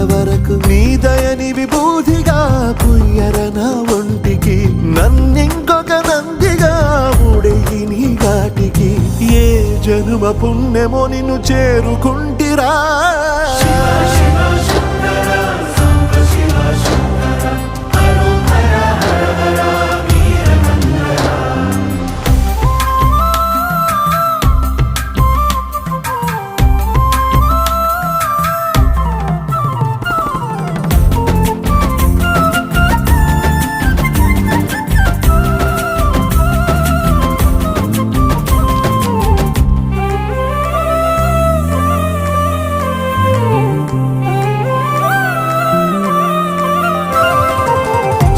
ఇంతవరకు నీ దయని విభూతిగా పుయ్యరన ఒంటికి నన్నింకొక నందిగా ఊడేయి నీ ఘాటికి ఏ జనుమ పుణ్యమో నిన్ను చేరుకుంటిరా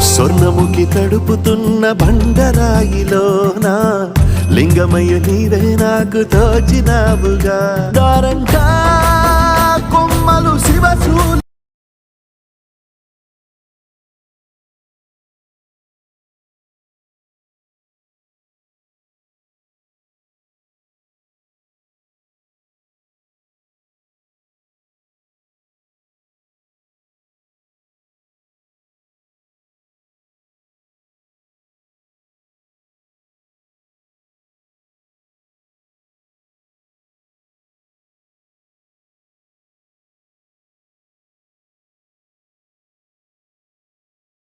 స్వర్ణముఖి తడుపుతున్న బండరాయిలోన లింగమయ్య నీవే నాకు తోచినావుగా దారంగా కొమ్మలు శివశూల